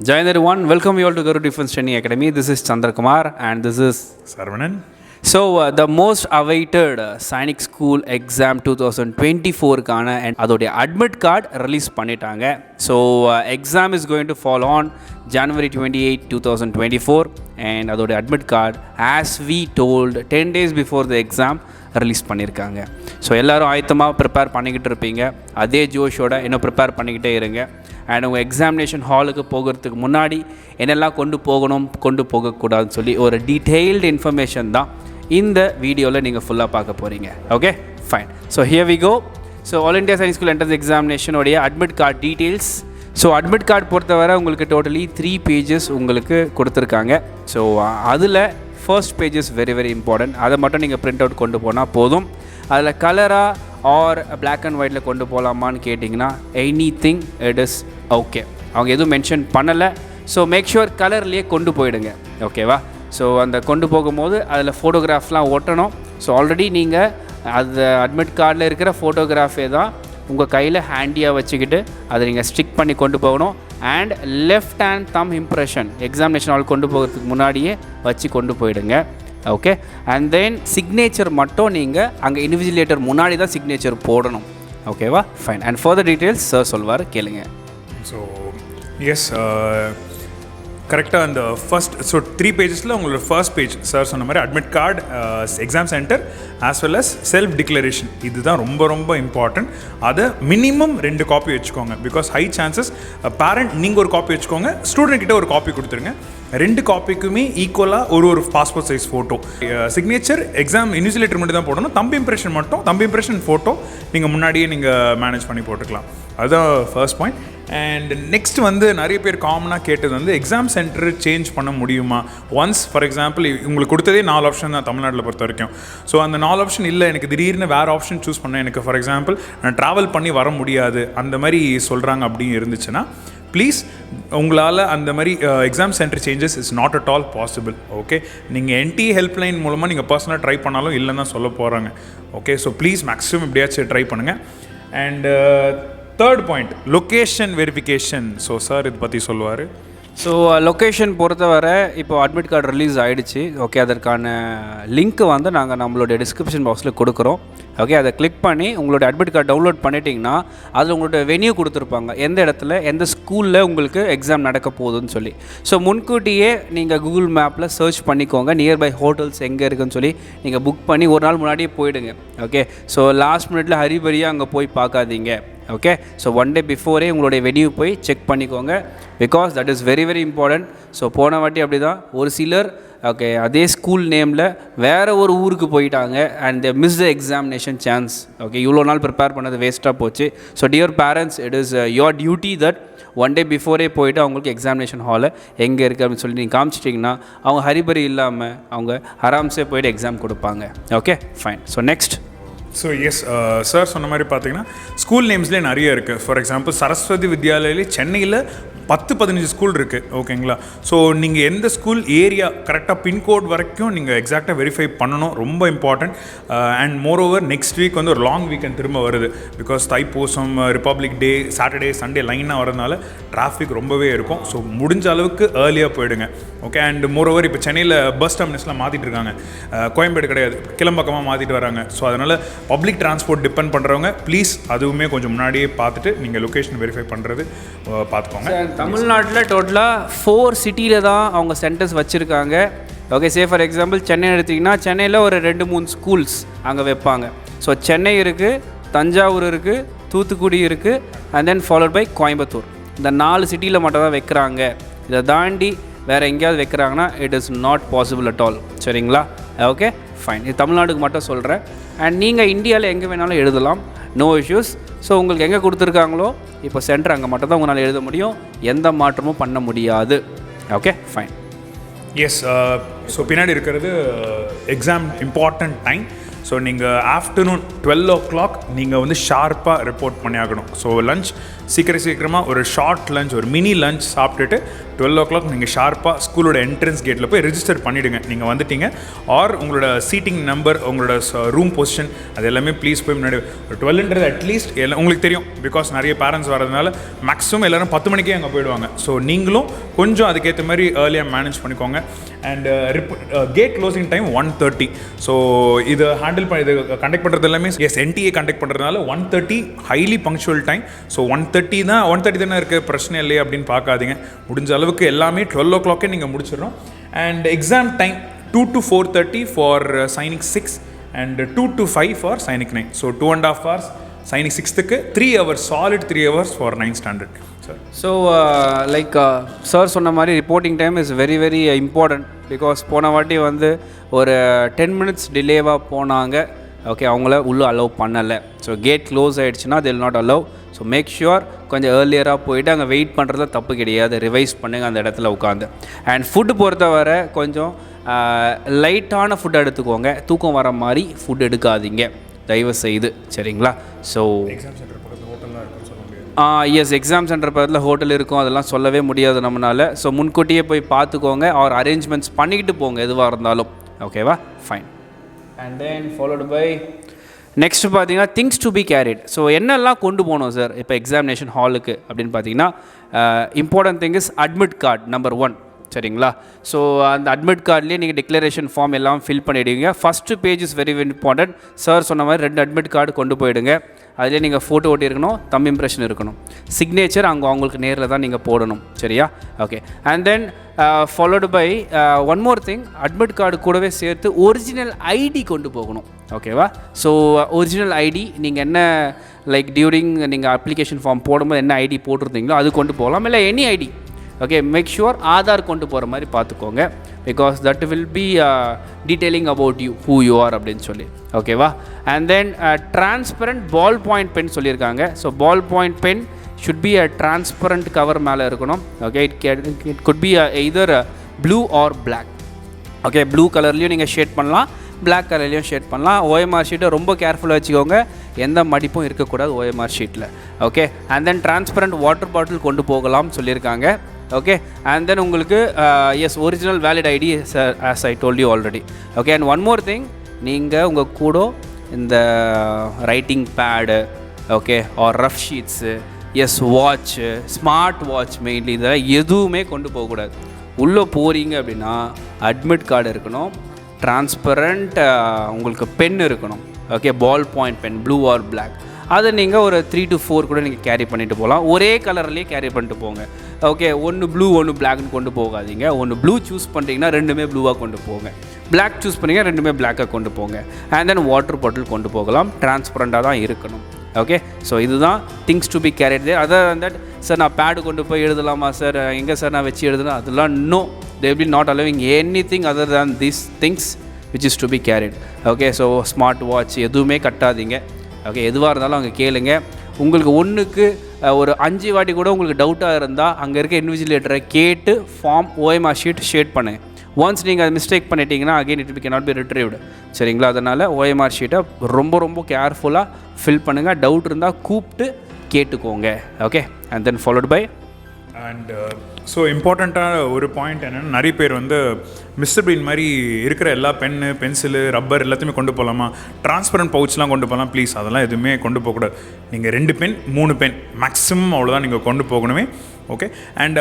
Jai everyone, welcome you all to GARUD Defense Training Academy. This is Chandrakumar and this is Sarvanan. So the most awaited Sainik School Exam 2024 கான and அதோடைய admit card release பண்ணிட்டாங்க. So exam is going to fall on January 28, 2024 and அதோடைய admit card as we told 10 days before the exam release பண்ணியிருக்காங்க. So எல்லோரும் ஆயத்தமாக prepare பண்ணிக்கிட்டு இருப்பீங்க. அதே ஜோஷோட இன்னும் ப்ரிப்பேர் பண்ணிக்கிட்டே இருங்க. அண்ட் உங்கள் எக்ஸாமினேஷன் ஹாலுக்கு போகிறதுக்கு முன்னாடி என்னெல்லாம் கொண்டு போகணும் கொண்டு போகக்கூடாதுன்னு சொல்லி ஒரு டீட்டெயில்டு இன்ஃபர்மேஷன் தான் இந்த வீடியோவில் நீங்கள் ஃபுல்லாக பார்க்க போகிறீங்க. Okay fine. So here we go. So all India science school entrance எக்ஸாமினேஷனுடைய admit card details. So admit card பொறுத்தவரை உங்களுக்கு டோட்டலி 3 pages உங்களுக்கு கொடுத்துருக்காங்க. ஸோ அதில் first page is very very important. அதை மட்டும் நீங்கள் பிரிண்ட் அவுட் கொண்டு போனால் போதும். அதில் கலராக ஆர் பிளாக் அண்ட் ஒயிட்டில் கொண்டு போகலாமான்னு கேட்டிங்கன்னா எனிதிங் இட் இஸ் ஓகே. அவங்க எதுவும் மென்ஷன் பண்ணலை. ஸோ மேக் ஷுர் கலர்லேயே கொண்டு போயிடுங்க. ஓகேவா? ஸோ அந்த கொண்டு போகும்போது அதில் ஃபோட்டோகிராஃப்லாம் ஒட்டணும். ஸோ ஆல்ரெடி நீங்கள் அது அட்மிட் கார்டில் இருக்கிற ஃபோட்டோகிராஃபே தான் உங்கள் கையில் ஹேண்டியாக வச்சுக்கிட்டு அதை நீங்கள் ஸ்டிக் பண்ணி கொண்டு போகணும். And left hand them impression examination hall கொண்டு போகிறதுக்கு முன்னாடியே வச்சு கொண்டு போயிடுங்க. ஓகே. அண்ட் தென் சிக்னேச்சர் மட்டும் நீங்கள் அங்கே இன்விஜிலேட்டர் முன்னாடி தான் சிக்னேச்சர் போடணும். ஓகேவா? Fine. And further details sir சொல்வார், கேளுங்க. ஸோ எஸ் கரெக்டாக அந்த ஃபர்ஸ்ட் 3 pagesல உங்களோட ஃபர்ஸ்ட் பேஜ் சார் சொன்ன மாதிரி admit card, exam centre as well as self declaration. இதுதான் ரொம்ப ரொம்ப இம்பார்ட்டன்ட். அதை மினிமம் 2 காப்பி வச்சுக்கோங்க. பிகாஸ் ஹை சான்சஸ் பேரண்ட் நீங்கள் ஒரு காப்பி வச்சுக்கோங்க, ஸ்டூடெண்ட் கிட்ட ஒரு காப்பி கொடுத்துருங்க. 2 காப்பிக்குமே ஈக்குவலாக ஒரு passport size photo, signature exam invigilator மட்டும் தான் போடணும். தம்பி இம்ப்ரெஷன் ஃபோட்டோ நீங்கள் முன்னாடியே நீங்கள் மேனேஜ் பண்ணி போட்டுக்கலாம். அதுதான் ஃபர்ஸ்ட் பாயிண்ட். அண்ட் நெக்ஸ்ட் நிறைய பேர் காமனாக கேட்டது எக்ஸாம் சென்டர் சேஞ்ச் பண்ண முடியுமா? ஒன்ஸ் ஃபார் எக்ஸாம்பிள் உங்களுக்கு கொடுத்ததே 4 ஆப்ஷன் தான் தமிழ்நாட்டில் பொறுத்த வரைக்கும். ஸோ அந்த 4 ஆப்ஷன் இல்லை, எனக்கு திடீர்னு வேறு ஆப்ஷன் சூஸ் பண்ணேன், எனக்கு ஃபார் எக்ஸாம்பிள் நான் ட்ராவல் பண்ணி வர முடியாது அந்த மாதிரி சொல்கிறாங்க அப்படின்னு இருந்துச்சுன்னா ப்ளீஸ் உங்களால் அந்த மாதிரி exam centre changes is not at all possible. Okay. நீங்கள் என்டி ஹெல்ப்லைன் மூலமாக நீங்கள் பர்சனலாக ட்ரை பண்ணாலும் இல்லைன்னு தான் சொல்ல போகிறாங்க. ஓகே. ஸோ ப்ளீஸ் மேக்ஸிமம் எப்படியாச்சும் ட்ரை பண்ணுங்கள். And third point location verification. So sir இதை பற்றி சொல்லுவார். ஸோ லொக்கேஷன் பொறுத்தவரை இப்போ அட்மிட் கார்டு ரிலீஸ் ஆகிடுச்சு. ஓகே. அதற்கான லிங்க்கு நாங்கள் நம்மளுடைய டிஸ்கிரிப்ஷன் பாக்ஸில் கொடுக்குறோம். ஓகே. அதை கிளிக் பண்ணி உங்களுடைய அட்மிட் கார்டு டவுன்லோட் பண்ணிட்டீங்கன்னா அதில் உங்களுடைய வென்யூ கொடுத்துருப்பாங்க, எந்த இடத்துல எந்த ஸ்கூலில் உங்களுக்கு எக்ஸாம் நடக்க போகுதுன்னு சொல்லி. ஸோ முன்கூட்டியே நீங்கள் கூகுள் மேப்பில் சர்ச் பண்ணிக்கோங்க, நியர்பை ஹோட்டல்ஸ் எங்கே இருக்குன்னு சொல்லி நீங்கள் புக் பண்ணி ஒரு நாள் முன்னாடியே போயிடுங்க. ஓகே. ஸோ லாஸ்ட் மினிட்ல ஹரிபரியாக அங்கே போய் பார்க்காதீங்க. ஓகே. ஸோ 1 day பிஃபோரே உங்களுடைய வென்யூ போய் செக் பண்ணிக்கோங்க. Because that is very very important. So போன வாட்டி அப்படி தான் ஒரு சிலர் ஓகே அதே ஸ்கூல் நேமில் வேறு ஒரு ஊருக்கு போயிட்டாங்க and they miss the examination chance. Okay. இவ்வளோ நாள் ப்ரிப்பேர் பண்ணது வேஸ்ட்டாக போச்சு. So dear parents, it is your duty that 1 day before போயிட்டு அவங்களுக்கு எக்ஸாமினேஷன் ஹாலை எங்கே இருக்குது அப்படின்னு சொல்லி நீங்கள் காமிச்சிட்டிங்கன்னா அவங்க ஹரிபரி இல்லாமல் அவங்க ஆராம்ஸே போயிட்டு எக்ஸாம் கொடுப்பாங்க. Okay fine. So next. So yes sir சொன்ன மாதிரி பார்த்தீங்கன்னா ஸ்கூல் நேம்ஸ்லேயே நிறைய இருக்குது. ஃபார் எக்ஸாம்பிள் சரஸ்வதி வித்யாலயிலே சென்னையில் 10-15 ஸ்கூல் இருக்குது. ஓகேங்களா? ஸோ நீங்கள் எந்த ஸ்கூல் ஏரியா கரெக்டாக பின்கோட் வரைக்கும் நீங்கள் எக்ஸாக்டாக வெரிஃபை பண்ணணும். ரொம்ப important. And more over next week ஒரு லாங் வீக்கெண்ட் திரும்ப வருது. Because Thaipusam, republic day, Saturday, Sunday லைனாக வரதுனால டிராஃபிக் ரொம்பவே இருக்கும். ஸோ முடிஞ்ச அளவுக்கு ஏர்லியாக போயிடுங்க. ஓகே. அண்ட் மோர் ஓவர் இப்போ சென்னையில் பஸ் டெர்மினஸ்லாம் மாற்றிட்டு இருக்காங்க. கோயம்பேடு கிடையாது, கிளம்பக்கமாக மாற்றிட்டு வராங்க. ஸோ அதனால் பப்ளிக் டிரான்ஸ்போர்ட் டிபெண்ட் பண்ணுறவங்க ப்ளீஸ் அதுவுமே கொஞ்சம் முன்னாடியே பார்த்துட்டு நீங்கள் லொக்கேஷன் வெரிஃபை பண்ணுறது பார்த்துக்கோங்க. தமிழ்நாட்டில் டோட்டலாக 4 cities தான் அவங்க சென்டர்ஸ் வச்சுருக்காங்க. Okay. Say for example Chennai எடுத்திங்கன்னா சென்னையில் ஒரு 2-3 ஸ்கூல்ஸ் அங்கே வைப்பாங்க. ஸோ சென்னை இருக்குது, தஞ்சாவூர் இருக்குது, தூத்துக்குடி இருக்குது, and then followed by Coimbatore. இந்த 4 cities மட்டும் தான் வைக்கிறாங்க. இதை தாண்டி வேறு எங்கேயாவது வைக்கிறாங்கன்னா it is not possible at all. சரிங்களா? Okay fine. இது தமிழ்நாடுக்கு மட்டும் சொல்கிறேன். அண்ட் நீங்கள் இந்தியாவில் எங்கே வேணாலும் எழுதலாம், நோ இஷ்யூஸ். ஸோ உங்களுக்கு எங்கே கொடுத்துருக்காங்களோ இப்போ சென்டர் அங்கே மட்டும் தான் உங்களால் எழுத முடியும், எந்த மாற்றமும் பண்ண முடியாது. Okay fine. எஸ். ஸோ பின்னாடி இருக்கிறது எக்ஸாம் இம்பார்ட்டண்ட் டைம். ஸோ நீங்கள் ஆஃப்டர்நூன் 12 o'clock நீங்கள் ஷார்ப்பாக ரிப்போர்ட் பண்ணி ஆகணும். ஸோ லஞ்ச் சீக்கிரமாக ஒரு ஷார்ட் லஞ்ச், ஒரு மினி லஞ்ச் சாப்பிட்டுட்டு 12 o'clock நீங்கள் ஷார்ப்பாக ஸ்கூலோட என்ட்ரன்ஸ் கேட்டில் போய் ரெஜிஸ்டர் பண்ணிவிடுங்க. நீங்கள் வந்துட்டீங்க. ஆர் உங்களோட சீட்டிங் நம்பர், உங்களோட ரூம் பொசிஷன் அது எல்லாமே ப்ளீஸ் போய் முன்னாடி ஒரு 12ன்றது அட்லீஸ்ட் எல்லாம் உங்களுக்கு தெரியும். பிகாஸ் நிறைய பேரண்ட்ஸ் வரதுனால மேக்ஸிமம் எல்லோரும் 10 மணிக்கே அங்கே போயிடுவாங்க. ஸோ நீங்களும் கொஞ்சம் அதுக்கேற்ற மாதிரி ஏர்லியாக மேனேஜ் பண்ணிக்கோங்க. And gate closing time 1:30. So இது ஹேண்டில் பண்ணி இது கண்டக்ட் பண்ணுறது எல்லாமே என்டிஏ கண்டக்ட் பண்ணுறதுனால 1:30 ஹைலி பங்க்சுவல் டைம். ஸோ 1:30 தானே இருக்குது, பிரச்சனை இல்லையே அப்படின்னு பார்க்காதீங்க. முடிஞ்ச அளவுக்கு எல்லாமே 12 o'clock நீங்கள் முடிச்சிடணும். And exam time 2 to 4:30 for Sainik 6 and 2 to 5 for Sainik 9. So 2.5 hours Sainik 6க்கு, 3 hours solid 3 hours for 9th standard. So like sir சொன்ன மாதிரி reporting time is very very important. Because போன வாட்டி வந்து ஒரு 10 minutes டிலேவாக போனாங்க. Okay, அவங்கள உள்ளே allow பண்ணலை. ஸோ கேட் க்ளோஸ் ஆகிடுச்சுன்னா they will not allow. So make sure கொஞ்சம் ஏர்லியராக போயிட்டு அங்கே வெயிட் பண்ணுறதுல தப்பு கிடையாது. ரிவைஸ் பண்ணுங்கள் அந்த இடத்துல உட்காந்து. அண்ட் ஃபுட்டு பொறுத்தவரை கொஞ்சம் லைட்டான ஃபுட் எடுத்துக்கோங்க. தூக்கம் வர மாதிரி ஃபுட் எடுக்காதீங்க தயவு செய்து, சரிங்களா? ஸோ எஸ், எக்ஸாம் சென்டர் பக்கத்தில் ஹோட்டல் இருக்கும், அதெல்லாம் சொல்லவே முடியாது நம்மளால். ஸோ முன்கூட்டியே போய் பார்த்துக்கோங்க. ஆர் அரேஞ்ச்மெண்ட்ஸ் பண்ணிக்கிட்டு போங்க எதுவாக இருந்தாலும். ஓகேவா? Fine. And then followed by next பார்த்தீங்கன்னா things to be carried. So என்னெல்லாம் கொண்டு போகணும் சார் இப்போ எக்ஸாமினேஷன் ஹாலுக்கு அப்படின்னு பார்த்தீங்கன்னா, important thing is admit card number 1, சரிங்களா? ஸோ அந்த அட்மிட் கார்ட்லேயே நீங்கள் டிக்ளரேஷன் ஃபார்ம் எல்லாம் ஃபில் பண்ணிவிடுவீங்க. First page is very very important. Sir சொன்ன மாதிரி 2 அட்மிட் கார்டு கொண்டு போயிடுங்க. அதிலே நீங்கள் ஃபோட்டோ ஓட்டி இருக்கணும், தம் இம்ப்ரெஷன் இருக்கணும், சிக்னேச்சர் அவங்களுக்கு நேரில் தான் நீங்கள் போடணும், சரியா? Okay. And then followed by one more thing, admit card கூடவே சேர்த்து ஒரிஜினல் ஐடி கொண்டு போகணும். ஓகேவா? ஸோ ஒரிஜினல் ஐடி நீங்கள் என்ன லைக் டியூரிங் நீங்கள் அப்ளிகேஷன் ஃபார்ம் போடும்போது என்ன ஐடி போட்டிருந்தீங்களோ அது கொண்டு போகலாம், இல்லை any ID. Okay, make sure Aadhaar கொண்டு போகிற மாதிரி பார்த்துக்கோங்க. Because that will be detailing about you who you are அப்படின்னு சொல்லி. ஓகேவா? And then transparent ball point pen சொல்லியிருக்காங்க. So ball point pen should be a transparent cover மேலே இருக்கணும். Okay, it could be either blue or black. Okay, blue கலர்லேயும் நீங்கள் shade பண்ணலாம், black கலர்லேயும் ஷேட் பண்ணலாம். ஓஎம்ஆர் ஷீட்டை ரொம்ப கேர்ஃபுல்லாக வச்சுக்கோங்க, எந்த மடிப்பும் இருக்கக்கூடாது ஓஎம்ஆர் ஷீட்டில். Okay. And then transparent water bottle கொண்டு போகலாம் சொல்லியிருக்காங்க. ஓகே. அண்ட் தென் உங்களுக்கு yes original valid ID as I told you already. Okay. And one more thing, நீங்கள் உங்கள் கூட இந்த writing pad, okay, or rough sheets, yes watch, smart watch mainly இதெல்லாம் எதுவுமே கொண்டு போகக்கூடாது. உள்ளே போகிறீங்க அப்படின்னா அட்மிட் கார்டு இருக்கணும், டிரான்ஸ்பரண்ட் உங்களுக்கு பென் இருக்கணும். Okay, ball point pen blue or black. அதை நீங்கள் ஒரு 3 to 4 கூட நீங்கள் கேரி பண்ணிட்டு போகலாம். ஒரே கலர்லேயே கேரி பண்ணிட்டு போங்க. ஓகே, ஒன்று ப்ளூ ஒன்று பிளாக்னு கொண்டு போகாதீங்க. ஒன்று ப்ளூ சூஸ் பண்ணிட்டீங்கன்னா 2மே ப்ளூவாக கொண்டு போங்க, பிளாக் சூஸ் பண்ணிங்க 2மே பிளாக்காக கொண்டு போங்க. அண்ட் தென் வாட்டர் பாட்டில் கொண்டு போகலாம், டிரான்ஸ்பரண்ட்டாக தான் இருக்கணும். ஓகே. ஸோ இதுதான் things to be carried there. Other than that, sir நான் பேடு கொண்டு போய் எழுதலாமா சார், எங்கே சார் நான் வச்சு எழுதலாம், அதெல்லாம் no, they will be not allowing anything other than these things which is to be carried. Okay, so smart watch எதுவுமே கட்டாதீங்க. ஓகே, எதுவாக இருந்தாலும் அங்கே கேளுங்க. உங்களுக்கு ஒன்றுக்கு ஒரு 5 வாட்டி கூட உங்களுக்கு டவுட்டாக இருந்தால் அங்கே இருக்க இன்விஜிலேட்டரை கேட்டு ஃபார்ம் ஓஎம்ஆர் ஷீட் ஷேட் பண்ணுங்கள். ஒன்ஸ் நீங்கள் அதை மிஸ்டேக் பண்ணிட்டீங்கன்னா அகெயின் இட் கேனாட் பி ரிட்ரீவ்டு, சரிங்களா? அதனால் ஓஎம்ஆர் ஷீட்டை ரொம்ப ரொம்ப கேர்ஃபுல்லாக ஃபில் பண்ணுங்கள். டவுட் இருந்தால் கூப்பிட்டு கேட்டுக்கோங்க. Okay. And then followed by and so இம்பார்ட்டண்ட்டான ஒரு பாயிண்ட் என்னென்னா, நிறைய பேர் வந்து மிஸ்டர் பீன் மாதிரி இருக்கிற எல்லா பென்னு, பென்சிலு, ரப்பர் எல்லாத்தையுமே கொண்டு போகலாமா, டிரான்ஸ்பரண்ட் பவுச்லாம் கொண்டு போகலாம், ப்ளீஸ் அதெல்லாம் எதுவுமே கொண்டு போகக்கூடாது. நீங்கள் 2 பென் 3 பென் மேக்ஸிமம் அவ்வளோதான் நீங்கள் கொண்டு போகணுமே. ஓகே. அண்ட்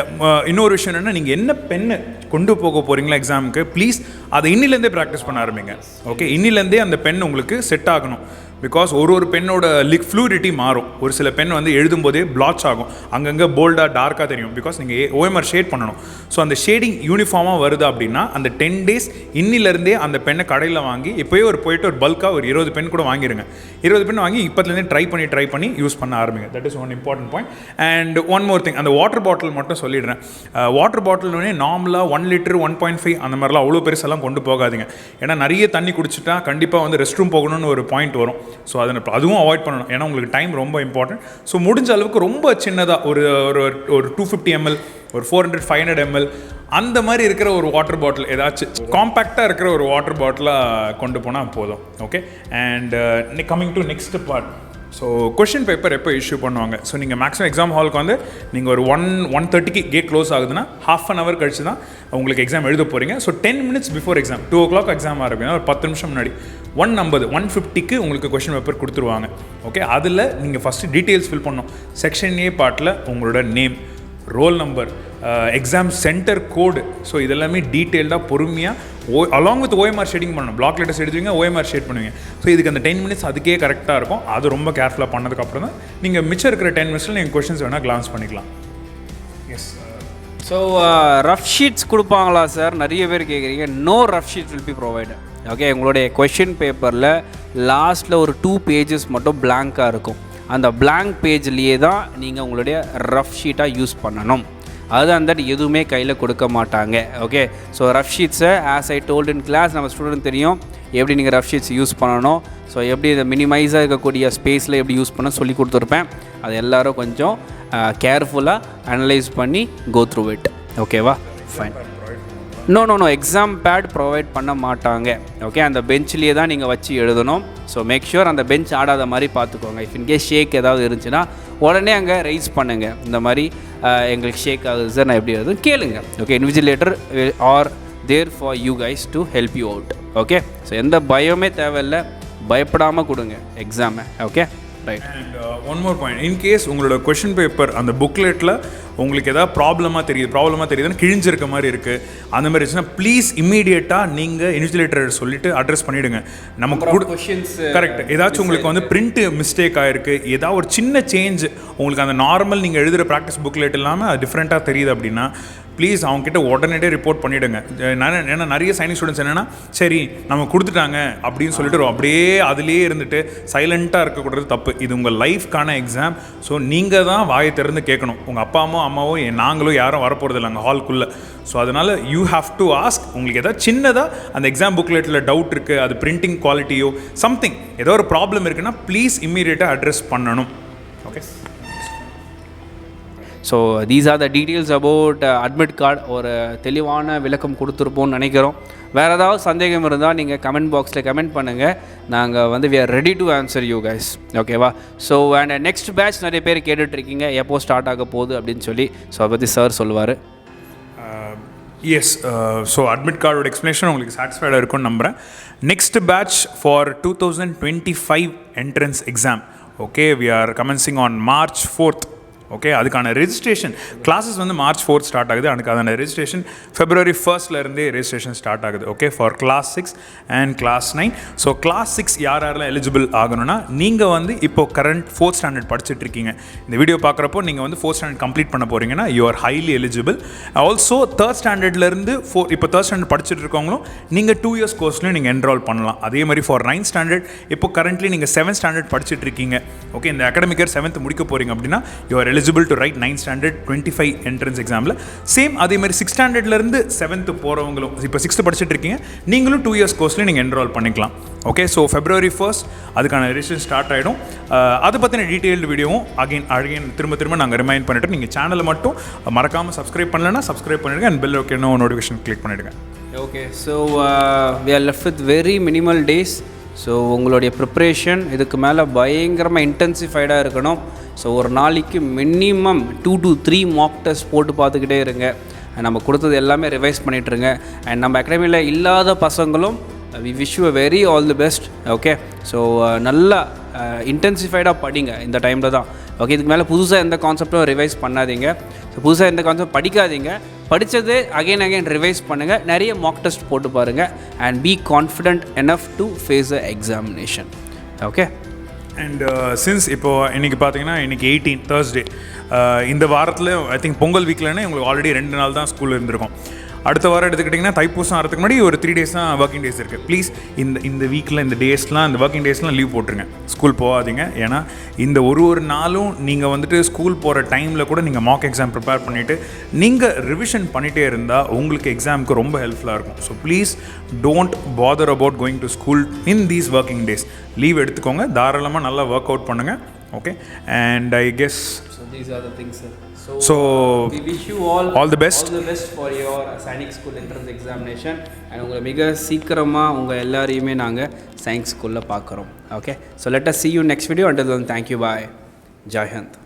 இன்னொரு விஷயம் என்னென்னா, நீங்கள் என்ன பென்னு கொண்டு போக போகிறீங்களா எக்ஸாமுக்கு, ப்ளீஸ் அதை இன்னிலேருந்தே ப்ராக்டிஸ் பண்ண ஆரம்பிங்க. ஓகே, இன்னிலேருந்தே அந்த பென் உங்களுக்கு செட் ஆகணும். பிகாஸ் ஒரு பென்னோட ஃப்ளூரிட்டி மாறும். ஒரு சில பென் வந்து எழுதும்போதே பிளாட்ச் ஆகும், அங்கங்கே போல்டாக டார்க்காக தெரியும். பிகாஸ் நீங்கள் ஓஎம்ஆர் ஷேட் பண்ணணும். ஸோ அந்த ஷேடிங் யூனிஃபார்மாக வருது அப்படின்னா அந்த 10 days இன்னிலேருந்தே அந்த பெண்ணை கடையில் வாங்கி இப்போயே போயிட்டு ஒரு பல்காக ஒரு 20 பென் கூட வாங்கிடுங்க. 20 பென் வாங்கி இப்போத்துலேருந்தே ட்ரை பண்ணி யூஸ் பண்ண ஆரம்பிங்க. That is one important point. And one more thing, அந்த வாட்டர் பாட்டில் மட்டும் சொல்லிடுறேன். வாட்டர் பாட்டில்னே நார்மலாக 1 liter 1.5 அந்த மாதிரிலாம் அவ்வளோ பெருசெல்லாம் கொண்டு போகாதீங்க. ஏன்னா நிறைய தண்ணி குடிச்சிட்டா கண்டிப்பாக வந்து ரெஸ்ட் ரூம் போகணும்னு ஒரு பாயிண்ட் வரும். ஸோ அதுவும் அவாய்ட் பண்ணணும். ஏன்னா உங்களுக்கு டைம் ரொம்ப இம்பார்ட்டன்ட். ஸோ முடிஞ்ச அளவுக்கு ரொம்ப சின்னதாக ஒரு 250 ml, ஒரு 400-500 ml அந்த மாதிரி இருக்கிற ஒரு வாட்டர் பாட்டில், ஏதாச்சும் காம்பேக்டாக இருக்கிற ஒரு வாட்டர் பாட்டிலாக கொண்டு போனால் போதும். Okay. And coming to next part, so question paper எப்போ இஷ்யூ பண்ணுவாங்க? ஸோ நீங்கள் மேக்ஸிமம் எக்ஸாம் ஹாலுக்கு வந்து நீங்கள் ஒரு 1:30க்கு கேட் க்ளோஸ் ஆகுதுன்னா ½ an hour கழிச்சு தான் உங்களுக்கு எக்ஸாம் எழுத போகிறீங்க. So 10 minutes before exam 2 o'clock exam ஆரம்பிங்கன்னா ஒரு 10 நிமிஷம் முன்னாடி 150க்கு உங்களுக்கு கொஷின் பேப்பர் கொடுத்துருவாங்க. ஓகே, அதில் நீங்கள் ஃபஸ்ட்டு டீட்டெயில்ஸ் ஃபில் பண்ணணும். செக்ஷன் ஏ பார்ட்டில் உங்களோட name, roll number, exam centre code, so இதெல்லாமே டீட்டெயில்டாக பொறுமையாக அலாங் வித் OMR ஷேடிங் பண்ணணும். பிளாக் லெட்டர்ஸ் எடுத்துவீங்க, OMR ஷேட் பண்ணுவீங்க. ஸோ இதுக்கு அந்த 10 minutes அதுக்கே கரெக்டாக இருக்கும். அது ரொம்ப கேர்ஃபுல்லாக பண்ணதுக்கப்புறம் தான் நீங்கள் மிச்சம் இருக்கிற 10 minutesல நீங்கள் கொஷின்ஸ் வேணால் கிளான்ஸ் பண்ணிக்கலாம். எஸ். ஸோ ரஃப் ஷீட்ஸ் கொடுப்பாங்களா சார்? நிறைய பேர் கேட்குறீங்க. No rough sheet will be provided. Okay, உங்களுடைய கொஷின் பேப்பரில் லாஸ்ட்டில் ஒரு 2 pages மட்டும் பிளாங்காக இருக்கும். அந்த பிளாங்க் பேஜ்லேயே தான் நீங்கள் உங்களுடைய ரஃப் ஷீட்டாக யூஸ் பண்ணணும். அதுதான் தட் எதுவுமே கையில் கொடுக்க மாட்டாங்க. ஓகே, ஸோ ரஃப் ஷீட்ஸை as I told in class நம்ம ஸ்டூடெண்ட் தெரியும் எப்படி நீங்கள் ரஃப் ஷீட்ஸ் யூஸ் பண்ணணும். ஸோ எப்படி இதை மினிமைஸாக இருக்கக்கூடிய ஸ்பேஸில் எப்படி யூஸ் பண்ண சொல்லி கொடுத்துருப்பேன். அது எல்லோரும் கொஞ்சம் கேர்ஃபுல்லாக அனலைஸ் பண்ணி கோ த்ரூ இட். ஓகேவா? Fine. No exam pad provide பண்ண மாட்டாங்க. ஓகே, அந்த பெஞ்சிலேயே தான் நீங்கள் வச்சு எழுதணும். ஸோ மேக் ஷூர் அந்த பெஞ்ச் ஆடாத மாதிரி பார்த்துக்கோங்க. இஃப் இன்கேஸ் ஷேக் ஏதாவது இருந்துச்சுன்னா உடனே அங்கே ரைஸ் பண்ணுங்கள். இந்த மாதிரி எங்களுக்கு ஷேக் ஆகுது சார், நான் எப்படி எழுதுன்னு கேளுங்க. Okay, invigilator are there for you guys to help you out. Okay, so எந்த பயமே தேவையில்லை, பயப்படாமல் கொடுங்க எக்ஸாமை. Okay, right. And one more point, in case உங்களோட கொஷின் பேப்பர் அந்த புக்லெட்டில் உங்களுக்கு எதாவது ப்ராப்ளமாக தெரியுதுன்னு கிழிஞ்சிருக்க மாதிரி இருக்குது, அந்த மாதிரி இருந்துச்சுன்னா ப்ளீஸ் இம்மீடியட்டாக நீங்கள் இன்விஜிலேட்டர் சொல்லிவிட்டு அட்ரஸ் பண்ணிவிடுங்க. நமக்கு கொஷின்ஸ் கரெக்ட், ஏதாச்சும் உங்களுக்கு வந்து பிரிண்ட் மிஸ்டேக் ஆகிருக்கு, ஏதாவது ஒரு சின்ன சேஞ்ச் உங்களுக்கு அந்த நார்மல் நீங்கள் எழுதுகிற ப்ராக்டிஸ் புக்லெட் இல்லாமல் அது டிஃப்ரெண்ட்டாக தெரியுது அப்படின்னா ப்ளீஸ் அவங்ககிட்ட உடனே ரிப்போர்ட் பண்ணிவிடுங்க. ஏன்னா நிறைய சைனிக் ஸ்டூடெண்ட்ஸ் என்னென்னா சரி நம்ம கொடுத்துட்டாங்க அப்படின்னு சொல்லிட்டு அப்படியே அதுலேயே இருந்துட்டு சைலண்ட்டாக இருக்கக்கூடாது, தப்பு. இது உங்கள் லைஃப்க்கான எக்ஸாம். ஸோ நீங்கள் தான் வாயை திறந்து கேட்கணும். உங்கள் அம்மாவோ நாங்களோ யாரும் வரப்போகிறது இல்லைங்க ஹால்குள்ளே. ஸோ அதனால் யூ ஹாவ் டு ஆஸ்க். உங்களுக்கு எதாவது சின்னதாக அந்த எக்ஸாம் புக்லெட்டில் டவுட் இருக்குது, அது பிரிண்டிங் குவாலிட்டியோ சம்திங் ஏதோ ஒரு ப்ராப்ளம் இருக்குன்னா ப்ளீஸ் இம்மீடியட்டாக அட்ரஸ் பண்ணணும். Okay, so these are the details about admit card. ஒரு தெளிவான விளக்கம் கொடுத்துருப்போம்னு நினைக்கிறோம். வேறு ஏதாவது சந்தேகம் இருந்தால் நீங்கள் கமெண்ட் பாக்ஸில் கமெண்ட் பண்ணுங்கள். நாங்கள் வந்து we are ready to answer you guys. ஓகேவா? ஸோ அண்ட் நெக்ஸ்ட் பேட்ச் நிறைய பேர் கேட்டுட்ருக்கீங்க எப்போ ஸ்டார்ட் ஆக போகுது அப்படின்னு சொல்லி. ஸோ அதை பற்றி சார் சொல்லுவார். எஸ், ஸோ அட்மிட் கார்டோட எக்ஸ்ப்ளனேஷன் உங்களுக்கு சாட்டிஸ்ஃபைடாக இருக்கும்னு நம்புகிறேன். Next batch for 2025 entrance exam. Okay, we are commencing on March 4th. Okay, அதுக்கான ரெஜிஸ்ட்ரேஷன் கிளாஸஸ் வந்து March 4th ஸ்டார்ட் ஆகுது. அதுக்கான ரெஜிஸ்ட்ரேஷன் February 1stலேருந்தே ரெஜிஸ்ட்ரேஷன் ஸ்டார்ட் ஆகுது. Okay, for Class 6 and Class 9. So Class 6 யாரெல்லாம் எலிஜிபிள் ஆகணும்னா நீங்கள் வந்து இப்போது கரண்ட் 4th standard படிச்சுட்ருக்கீங்க. இந்த வீடியோ பார்க்குறப்போ நீங்கள் வந்து 4th standard கம்ப்ளீட் பண்ண போகிறீங்கன்னா you are highly eligible. Also 3rd standardலேருந்து இப்போ 3rd standard படிச்சுட்டு இருக்கவங்களும் நீங்கள் 2 years கோர்ஸ்லையும் நீங்கள் என்ரோல் பண்ணலாம். அதே மாதிரி ஃபார் 9th standard இப்போ கரண்ட்லி நீங்கள் 7th standard படிச்சுட்ருக்கீங்க. ஓகே, இந்த அகாடமிக் இயர் 7th முடிக்க போகிறீங்க அப்படின்னா you are eligible to write 9th standard 25 entrance examல. சேம் அதே மாதிரி 6th standardலேருந்து 7th போகிறவங்களும் இப்போ 6th படிச்சுட்டு இருக்கீங்க, நீங்களும் 2 years கோர்ஸ்ல நீங்கள் என்ரோல் பண்ணிக்கலாம். ஓகே, ஸோ February 1st அதுக்கான ரெஜிஸ்ட்ரேஷன் ஸ்டார்ட் ஆகிடும். அதை பற்றின டீட்டெயில்டு வீடியோவும் அகைன் திரும்ப நாங்கள் ரிமைண்ட் பண்ணிவிட்டு நீங்கள் சேனலை மட்டும் மறக்காமல் சப்ஸ்கிரைப் பண்ணலைன்னா சப்ஸ்கிரைப் பண்ணிவிடுங்க அண்ட் பெல் ஓகேனோ நோட்டிஃபிகேஷன் கிளிக் பண்ணிவிடுங்க. Okay, so we are left with very minimal days. So உங்களுடைய ப்ரிப்ரேஷன் இதுக்கு மேலே பயங்கரமாக இன்டென்சிஃபைடாக இருக்கணும். ஸோ ஒரு நாளைக்கு மினிமம் 2 to 3 மாக் டெஸ்ட் போட்டு பார்த்துக்கிட்டே இருங்க. நம்ம கொடுத்தது எல்லாமே ரிவைஸ் பண்ணிகிட்ருங்க. அண்ட் நம்ம அகாடமியில் இல்லாத பசங்களும் we wish you very all the best. Okay, so நல்லா இன்டென்சிஃபைடாக படிங்க இந்த டைமில் தான். ஓகே, இதுக்கு மேலே புதுசாக எந்த கான்செப்டும் ரிவைஸ் பண்ணாதீங்க. ஸோ புதுசாக எந்த கான்செப்ட் படிக்காதீங்க, படித்தது அகைன் ரிவைஸ் பண்ணுங்கள், நிறைய மாக் டெஸ்ட் போட்டு பாருங்கள் and be confident enough to face a examination. Okay, and since இப்போது இன்றைக்கி பார்த்தீங்கன்னா இன்றைக்கி 18 Thursday. இந்த வாரத்தில் ஐ திங்க் பொங்கல் வீக்லன்னு உங்களுக்கு ஆல்ரெடி 2 நாள் தான் ஸ்கூல் இருந்திருக்கும். அடுத்த வாரம் எடுத்துக்கிட்டிங்கன்னா தைப்பூசம் ஆகிறதுக்கு முன்னாடி ஒரு 3 days தான் ஒர்க்கிங் டேஸ் இருக்குது. ப்ளீஸ் இந்த வீக்கில் இந்த டேஸ்லாம் இந்த ஒர்க்கிங் டேஸ்லாம் லீவ் போட்டுருங்க, ஸ்கூல் போகாதீங்க. ஏன்னா இந்த ஒரு நாளும் நீங்கள் வந்துட்டு ஸ்கூல் போகிற டைமில் கூட நீங்கள் மாக் எக்ஸாம் ப்ரிப்பேர் பண்ணிவிட்டு நீங்கள் ரிவிஷன் பண்ணிகிட்டே இருந்தால் உங்களுக்கு எக்ஸாமுக்கு ரொம்ப ஹெல்ப்ஃபுல்லாக இருக்கும். So please don't father about going to school in these working days. Leave எடுத்துக்கோங்க, தாராளமாக நல்லா ஒர்க் அவுட் பண்ணுங்கள். Okay, and I guess so these are the things sir. So we wish you all the best. all the best for your Sainik school entrance examination and உங்களை மிக சீக்கிரமாக உங்கள் எல்லாரையுமே நாங்கள் சயின்ஸ் ஸ்கூலில் பார்க்குறோம். Okay, so let us see you next video. Until then, thank you, bye. Jai Hind.